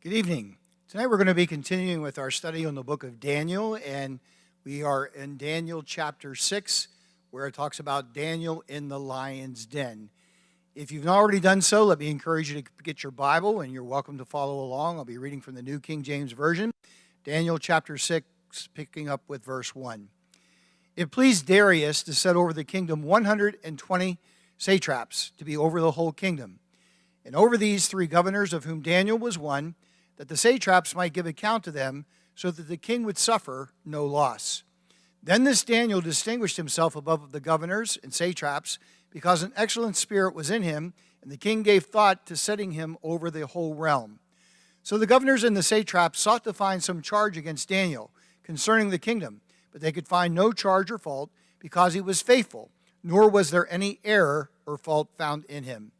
Good evening. Tonight we're going to be continuing with our study on the book of Daniel, and we are in Daniel chapter 6, where it talks about Daniel in the lion's den. If you've not already done so, let me encourage you to get your Bible, and you're welcome to follow along. I'll be reading from the New King James Version, Daniel chapter 6, picking up with verse 1. It pleased Darius to set over the kingdom 120 satraps to be over the whole kingdom, and over these 3 governors, of whom Daniel was one, that the satraps might give account to them, so that the king would suffer no loss. Then this Daniel distinguished himself above the governors and satraps, because an excellent spirit was in him, and the king gave thought to setting him over the whole realm. So the governors and the satraps sought to find some charge against Daniel concerning the kingdom, but they could find no charge or fault, because he was faithful, nor was there any error or fault found in him.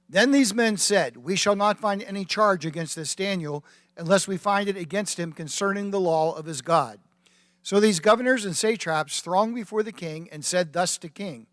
Then these men said, "We shall not find any charge against this Daniel, unless we find it against him concerning the law of his God." So these governors and satraps thronged before the king and said thus to King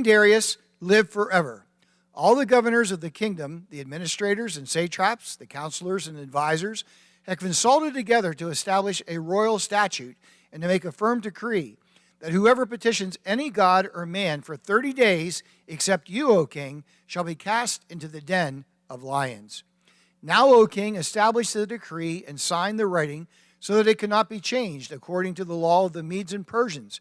Darius, live forever. All the governors of the kingdom, the administrators and satraps, the counselors and advisors, have consulted together to establish a royal statute and to make a firm decree that whoever petitions any god or man for 30 days, except you, O king, shall be cast into the den of lions. Now, O king, establish the decree and sign the writing, so that it cannot be changed according to the law of the Medes and Persians,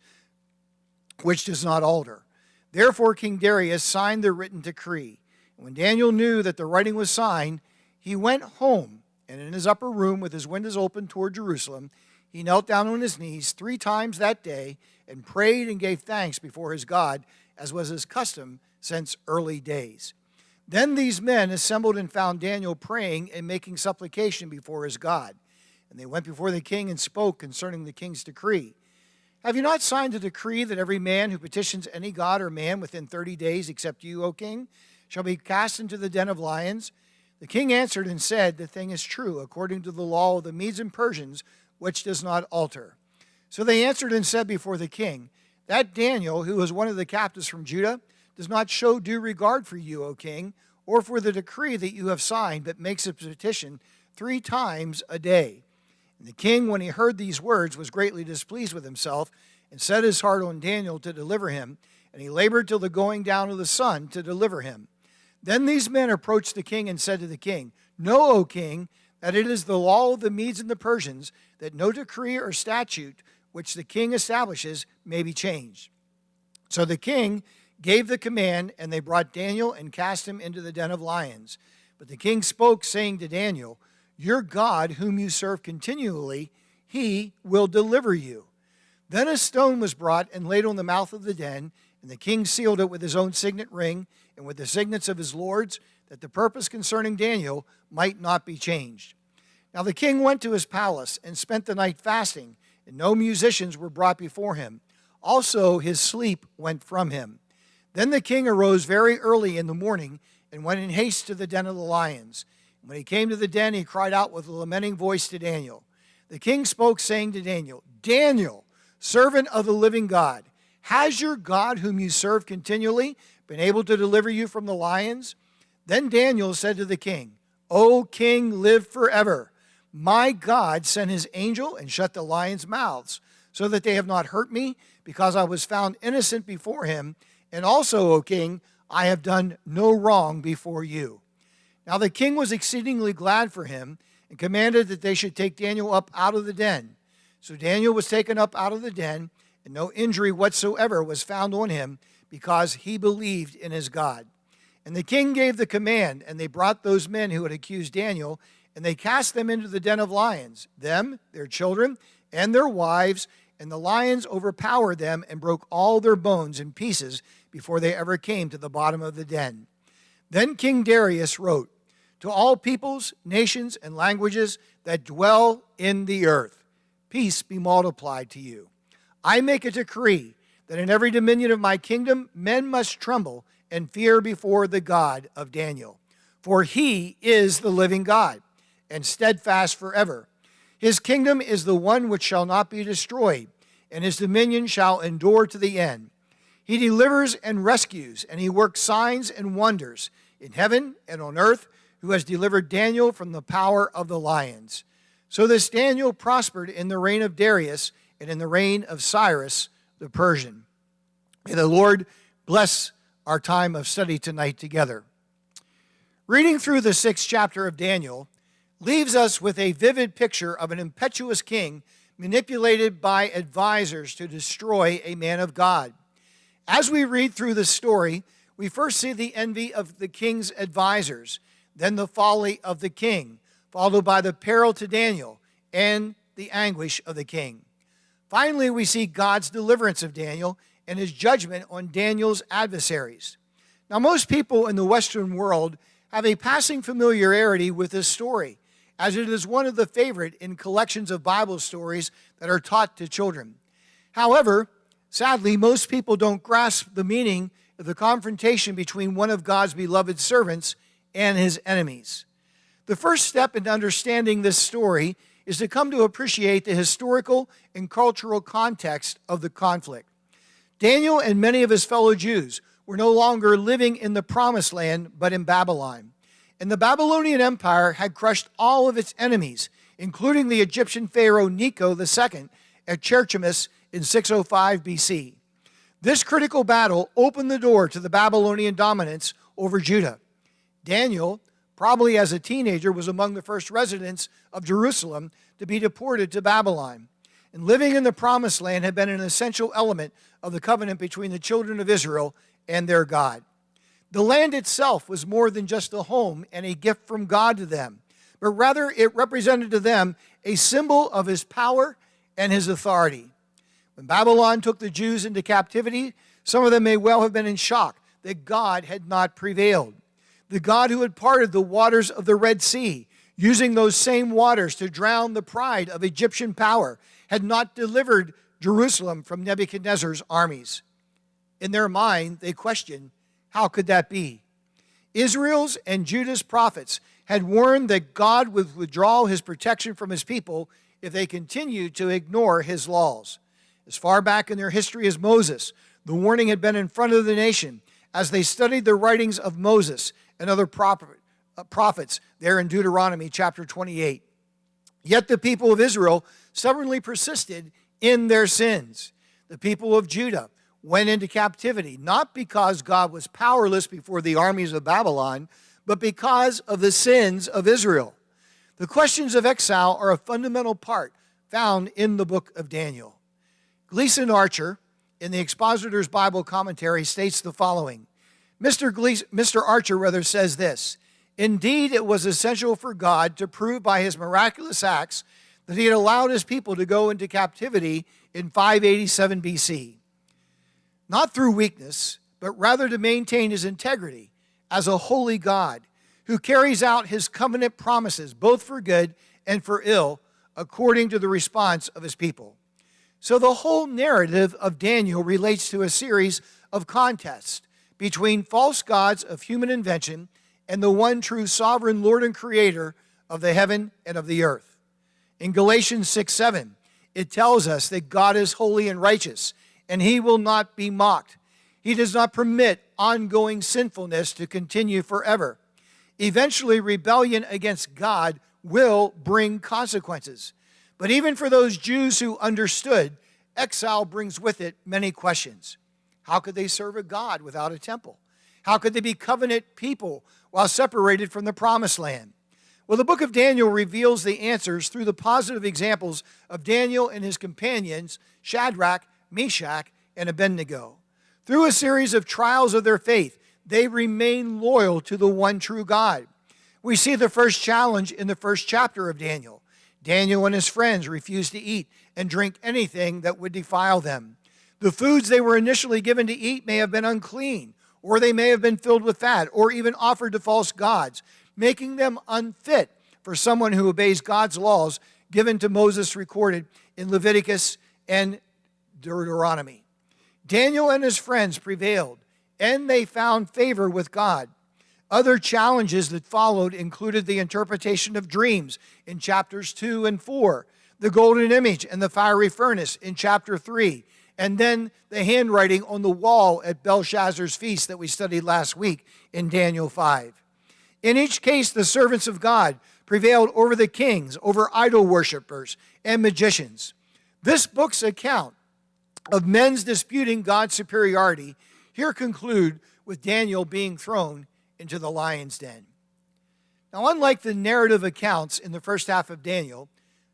which does not alter. Therefore King Darius signed the written decree. And when Daniel knew that the writing was signed, he went home, and in his upper room, with his windows open toward Jerusalem, he knelt down on his knees 3 times that day and prayed and gave thanks before his God, as was his custom since early days. Then these men assembled and found Daniel praying and making supplication before his God. And they went before the king and spoke concerning the king's decree. Have you not signed a decree that every man who petitions any god or man within 30 days, except you, O king, shall be cast into the den of lions? The king answered and said, the thing is true, according to the law of the Medes and Persians, which does not alter. So they answered and said before the king, that Daniel, who was one of the captives from Judah, does not show due regard for you, O king, or for the decree that you have signed, but makes a petition 3 times a day. And the king, when he heard these words, was greatly displeased with himself, and set his heart on Daniel to deliver him, and he labored till the going down of the sun to deliver him. Then these men approached the king and said to the king, know, O king, that it is the law of the Medes and the Persians, that no decree or statute which the king establishes may be changed. So the king gave the command, and they brought Daniel and cast him into the den of lions. But the king spoke, saying to Daniel, your God, whom you serve continually, he will deliver you. Then a stone was brought and laid on the mouth of the den, and the king sealed it with his own signet ring and with the signets of his lords, that the purpose concerning Daniel might not be changed. Now the king went to his palace and spent the night fasting, and no musicians were brought before him. Also his sleep went from him. Then the king arose very early in the morning and went in haste to the den of the lions. And when he came to the den, he cried out with a lamenting voice to Daniel. The king spoke, saying to Daniel, Daniel, servant of the living God, has your God, whom you serve continually, been able to deliver you from the lions? Then Daniel said to the king, O king, live forever. My God sent his angel and shut the lions' mouths, so that they have not hurt me, because I was found innocent before him. And also, O king, I have done no wrong before you. Now the king was exceedingly glad for him, and commanded that they should take Daniel up out of the den. So Daniel was taken up out of the den, and no injury whatsoever was found on him, because he believed in his God. And the king gave the command, and they brought those men who had accused Daniel, and they cast them into the den of lions, them, their children, and their wives, and the lions overpowered them and broke all their bones in pieces before they ever came to the bottom of the den. Then King Darius wrote, to all peoples, nations, and languages that dwell in the earth, peace be multiplied to you. I make a decree that in every dominion of my kingdom men must tremble and fear before the God of Daniel. For he is the living God, and steadfast forever. His kingdom is the one which shall not be destroyed, and his dominion shall endure to the end. He delivers and rescues, and he works signs and wonders in heaven and on earth who has delivered Daniel from the power of the lions. So this Daniel prospered in the reign of Darius and in the reign of Cyrus the Persian. May the Lord bless our time of study tonight together. Reading through the 6th chapter of Daniel leaves us with a vivid picture of an impetuous king manipulated by advisors to destroy a man of God. As we read through the story, we first see the envy of the king's advisors, then the folly of the king, followed by the peril to Daniel and the anguish of the king. Finally, we see God's deliverance of Daniel and his judgment on Daniel's adversaries. Now, most people in the Western world have a passing familiarity with this story, as it is one of the favorite in collections of Bible stories that are taught to children. However, sadly, most people don't grasp the meaning of the confrontation between one of God's beloved servants and his enemies. The first step in understanding this story is to come to appreciate the historical and cultural context of the conflict. Daniel and many of his fellow Jews were no longer living in the Promised Land, but in Babylon. And the Babylonian Empire had crushed all of its enemies, including the Egyptian Pharaoh Necho II at Cherchemish in 605 BC. This critical battle opened the door to the Babylonian dominance over Judah. Daniel, probably as a teenager, was among the first residents of Jerusalem to be deported to Babylon. And living in the Promised Land had been an essential element of the covenant between the children of Israel and their God. The land itself was more than just a home and a gift from God to them, but rather it represented to them a symbol of his power and his authority. When Babylon took the Jews into captivity, some of them may well have been in shock that God had not prevailed. The God who had parted the waters of the Red Sea, using those same waters to drown the pride of Egyptian power, had not delivered Jerusalem from Nebuchadnezzar's armies. In their mind, they questioned, how could that be? Israel's and Judah's prophets had warned that God would withdraw his protection from his people if they continued to ignore his laws. As far back in their history as Moses, the warning had been in front of the nation as they studied the writings of Moses and other prophets there in Deuteronomy chapter 28. Yet the people of Israel stubbornly persisted in their sins. The people of Judah went into captivity, not because God was powerless before the armies of Babylon, but because of the sins of Israel. The questions of exile are a fundamental part found in the book of Daniel. Gleason Archer, in the Expositor's Bible Commentary, states the following. Mr. Archer says this, indeed, it was essential for God to prove by his miraculous acts that he had allowed his people to go into captivity in 587 BC. Not through weakness, but rather to maintain his integrity as a holy God who carries out his covenant promises, both for good and for ill, according to the response of his people. So the whole narrative of Daniel relates to a series of contests between false gods of human invention and the one true sovereign Lord and Creator of the heaven and of the earth. In Galatians 6:7, it tells us that God is holy and righteous, and he will not be mocked. He does not permit ongoing sinfulness to continue forever. Eventually, rebellion against God will bring consequences. But even for those Jews who understood, exile brings with it many questions. How could they serve a God without a temple? How could they be covenant people while separated from the Promised Land? Well, the book of Daniel reveals the answers through the positive examples of Daniel and his companions, Shadrach, Meshach, and Abednego. Through a series of trials of their faith, they remain loyal to the one true God. We see the first challenge in the first chapter of Daniel. Daniel and his friends refused to eat and drink anything that would defile them. The foods they were initially given to eat may have been unclean, or they may have been filled with fat, or even offered to false gods, making them unfit for someone who obeys God's laws given to Moses recorded in Leviticus and Deuteronomy. Daniel and his friends prevailed, and they found favor with God. Other challenges that followed included the interpretation of dreams in chapters 2 and 4, the golden image and the fiery furnace in chapter 3, and then the handwriting on the wall at Belshazzar's feast that we studied last week in Daniel 5. In each case, the servants of God prevailed over the kings, over idol worshippers and magicians. This book's account of men's disputing God's superiority here conclude with Daniel being thrown into the lion's den. Now, unlike the narrative accounts in the first half of Daniel,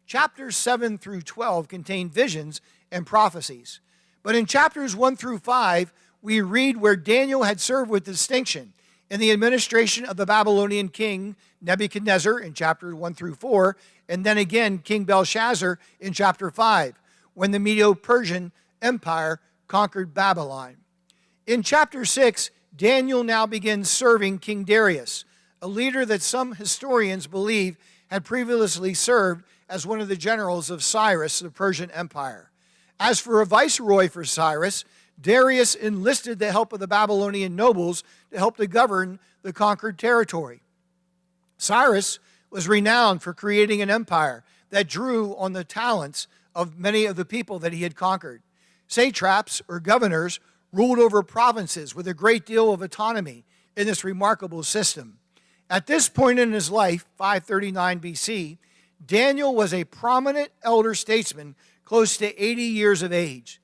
chapters 7 through 12 contain visions and prophecies. But in chapters 1 through 5, we read where Daniel had served with distinction in the administration of the Babylonian king Nebuchadnezzar in chapter 1 through 4, and then again King Belshazzar in chapter 5, when the Medo-Persian Empire conquered Babylon. In chapter 6, Daniel now begins serving King Darius, a leader that some historians believe had previously served as one of the generals of Cyrus, the Persian Empire. As for a viceroy for Cyrus, Darius enlisted the help of the Babylonian nobles to help to govern the conquered territory. Cyrus was renowned for creating an empire that drew on the talents of many of the people that he had conquered. Satraps, or governors, ruled over provinces with a great deal of autonomy in this remarkable system. At this point in his life, 539 BC, Daniel was a prominent elder statesman close to 80 years of age.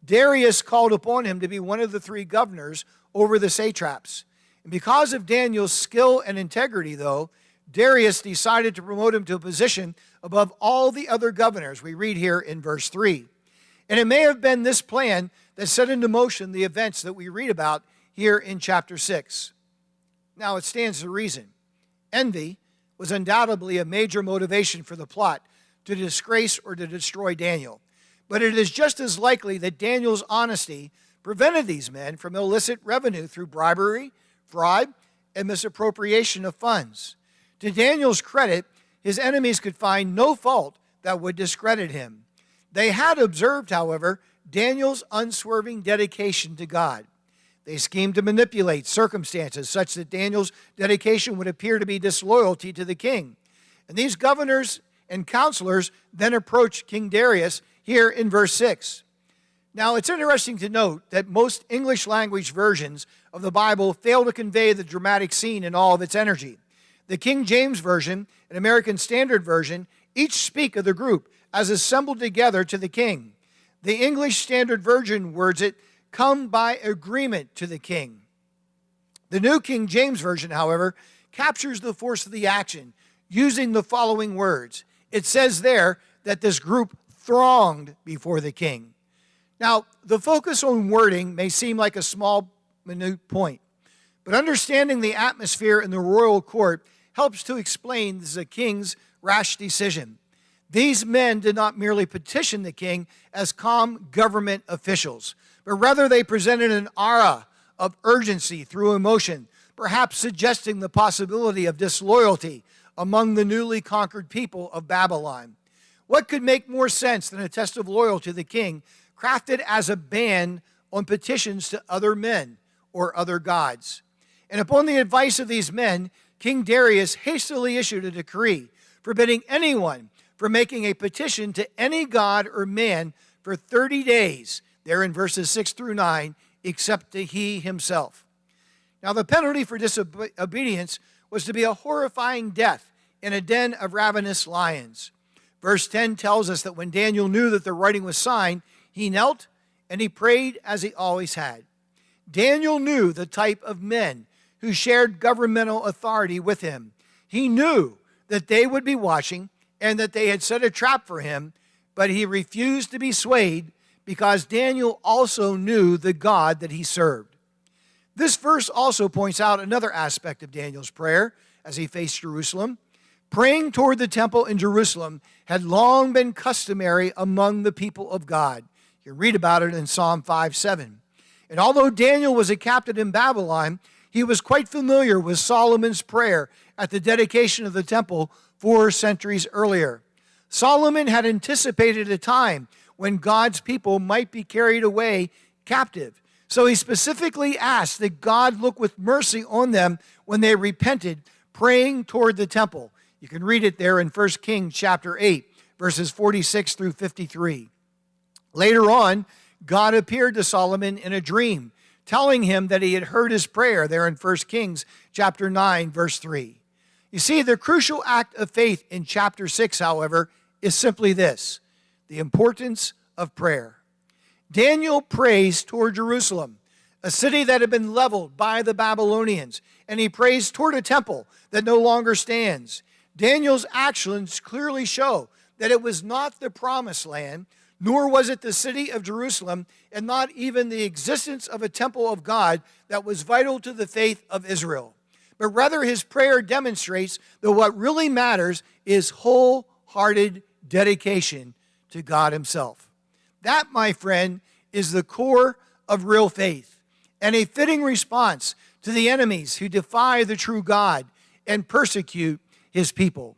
Darius called upon him to be one of the 3 governors over the satraps. And because of Daniel's skill and integrity, though, Darius decided to promote him to a position above all the other governors, we read here in verse 3. And it may have been this plan that set into motion the events that we read about here in chapter 6. Now, it stands to reason. Envy was undoubtedly a major motivation for the plot to disgrace or to destroy Daniel. But it is just as likely that Daniel's honesty prevented these men from illicit revenue through bribery, fraud, and misappropriation of funds. To Daniel's credit, his enemies could find no fault that would discredit him. They had observed, however, Daniel's unswerving dedication to God. They schemed to manipulate circumstances such that Daniel's dedication would appear to be disloyalty to the king. And these governors and counselors then approached King Darius here in verse 6. Now, it's interesting to note that most English language versions of the Bible fail to convey the dramatic scene in all of its energy. The King James Version and American Standard Version each speak of the group as assembled together to the king. The English Standard Version words it, "come by agreement to the king." The New King James Version, however, captures the force of the action using the following words. It says there that this group thronged before the king. Now, the focus on wording may seem like a small, minute point, but understanding the atmosphere in the royal court helps to explain the king's rash decision. These men did not merely petition the king as calm government officials, but rather they presented an aura of urgency through emotion, perhaps suggesting the possibility of disloyalty among the newly conquered people of Babylon. What could make more sense than a test of loyalty to the king crafted as a ban on petitions to other men or other gods? And upon the advice of these men, King Darius hastily issued a decree forbidding anyone from making a petition to any god or man for 30 days, there in verses 6 through 9, except to he himself. Now, the penalty for disobedience was to be a horrifying death in a den of ravenous lions. Verse 10 tells us that when Daniel knew that the writing was signed, he knelt and he prayed as he always had. Daniel knew the type of men who shared governmental authority with him. He knew that they would be watching and that they had set a trap for him, but he refused to be swayed because Daniel also knew the God that he served. This verse also points out another aspect of Daniel's prayer as he faced Jerusalem. Praying toward the temple in Jerusalem had long been customary among the people of God. You can read about it in Psalm 5:7. And although Daniel was a captive in Babylon, he was quite familiar with Solomon's prayer at the dedication of the temple 4 centuries earlier. Solomon had anticipated a time when God's people might be carried away captive. So he specifically asked that God look with mercy on them when they repented, praying toward the temple. You can read it there in 1 Kings chapter 8, verses 46 through 53. Later on, God appeared to Solomon in a dream, telling him that he had heard his prayer there in 1 Kings chapter 9, verse 3. You see, the crucial act of faith in chapter 6, however, is simply this: the importance of prayer. Daniel prays toward Jerusalem, a city that had been leveled by the Babylonians, and he prays toward a temple that no longer stands. Daniel's actions clearly show that it was not the promised land, nor was it the city of Jerusalem, and not even the existence of a temple of God that was vital to the faith of Israel. But rather, his prayer demonstrates that what really matters is wholehearted dedication to God himself. That, my friend, is the core of real faith, and a fitting response to the enemies who defy the true God and persecute his people.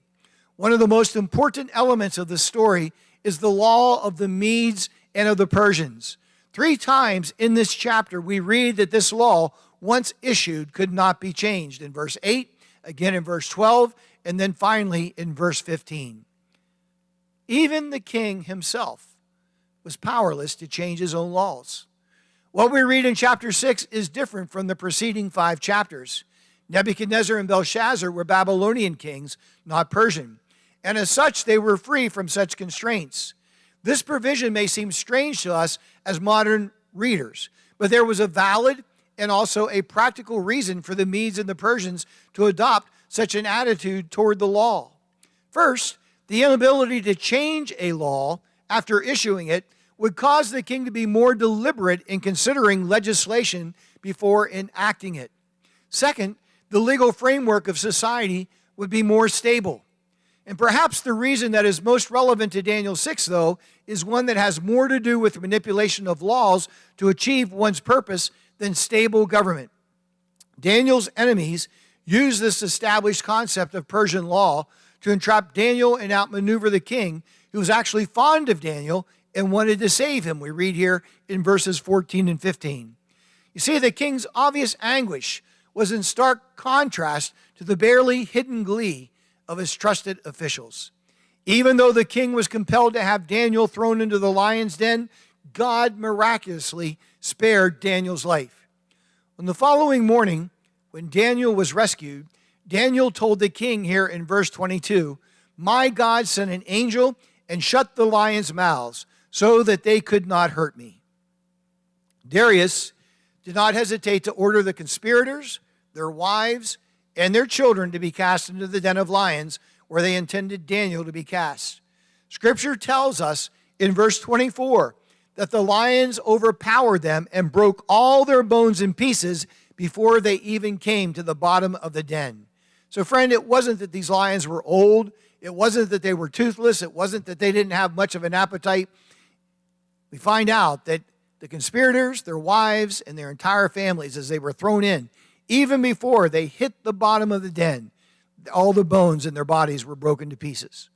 One of the most important elements of the story is the law of the Medes and of the Persians. 3 times in this chapter, we read that this law, once issued, could not be changed. In verse 8, again in verse 12, and then finally in verse 15. Even the king himself was powerless to change his own laws. What we read in chapter 6 is different from the preceding 5 chapters. Nebuchadnezzar and Belshazzar were Babylonian kings, not Persian, and as such, they were free from such constraints. This provision may seem strange to us as modern readers, but there was a valid and also a practical reason for the Medes and the Persians to adopt such an attitude toward the law. First, the inability to change a law after issuing it would cause the king to be more deliberate in considering legislation before enacting it. Second, the legal framework of society would be more stable. And perhaps the reason that is most relevant to Daniel 6, though, is one that has more to do with manipulation of laws to achieve one's purpose than stable government. Daniel's enemies used this established concept of Persian law to entrap Daniel and outmaneuver the king, who was actually fond of Daniel and wanted to save him. We read here in verses 14 and 15. You see, the king's obvious anguish was in stark contrast to the barely hidden glee of his trusted officials. Even though the king was compelled to have Daniel thrown into the lion's den, God miraculously spared Daniel's life. On the following morning, when Daniel was rescued, Daniel told the king here in verse 22, "My God sent an angel and shut the lions' mouths so that they could not hurt me." Darius did not hesitate to order the conspirators, their wives, and their children to be cast into the den of lions where they intended Daniel to be cast. Scripture tells us in verse 24 that the lions overpowered them and broke all their bones in pieces before they even came to the bottom of the den. So friend, it wasn't that these lions were old. It wasn't that they were toothless. It wasn't that they didn't have much of an appetite. We find out that the conspirators, their wives, and their entire families, as they were thrown in, even before they hit the bottom of the den, all the bones in their bodies were broken to pieces.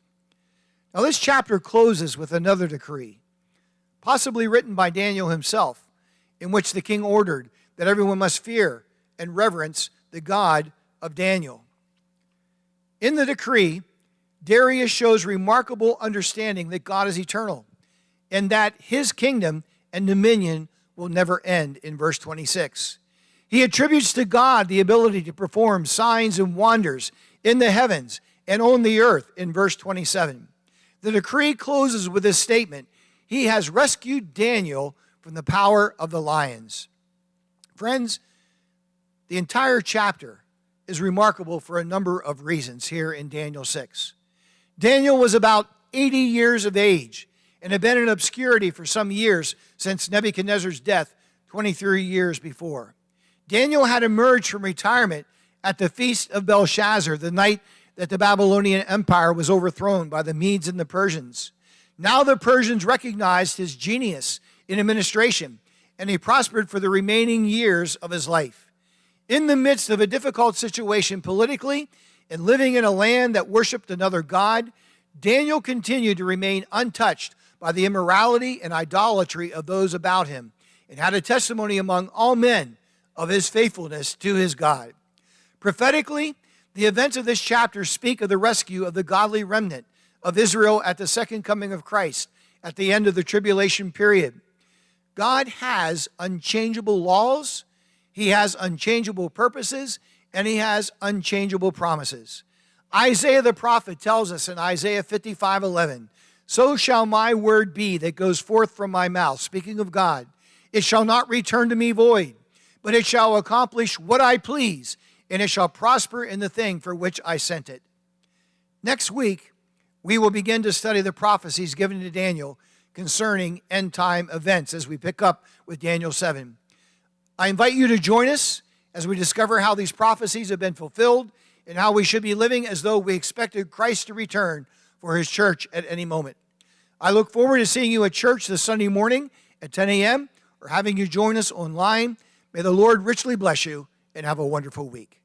Now this chapter closes with another decree, possibly written by Daniel himself, in which the king ordered that everyone must fear and reverence the God of Daniel. In the decree, Darius shows remarkable understanding that God is eternal and that his kingdom and dominion will never end in verse 26. He attributes to God the ability to perform signs and wonders in the heavens and on the earth in verse 27. The decree closes with this statement: He has rescued Daniel from the power of the lions. Friends, the entire chapter is remarkable for a number of reasons here in Daniel 6. Daniel was about 80 years of age and had been in obscurity for some years since Nebuchadnezzar's death 23 years before. Daniel had emerged from retirement at the feast of Belshazzar, the night that the Babylonian Empire was overthrown by the Medes and the Persians. Now the Persians recognized his genius in administration, and he prospered for the remaining years of his life. In the midst of a difficult situation politically and living in a land that worshiped another god, Daniel continued to remain untouched by the immorality and idolatry of those about him, and had a testimony among all men of his faithfulness to his God. Prophetically, the events of this chapter speak of the rescue of the godly remnant of Israel at the second coming of Christ at the end of the tribulation period. God has unchangeable laws He has unchangeable purposes, and he has unchangeable promises. Isaiah the prophet tells us in Isaiah 55:11, so shall my word be that goes forth from my mouth, speaking of God. It shall not return to me void, but it shall accomplish what I please, and it shall prosper in the thing for which I sent it. Next week, we will begin to study the prophecies given to Daniel concerning end-time events as we pick up with Daniel 7. I invite you to join us as we discover how these prophecies have been fulfilled and how we should be living as though we expected Christ to return for his church at any moment. I look forward to seeing you at church this Sunday morning at 10 a.m. or having you join us online. May the Lord richly bless you and have a wonderful week.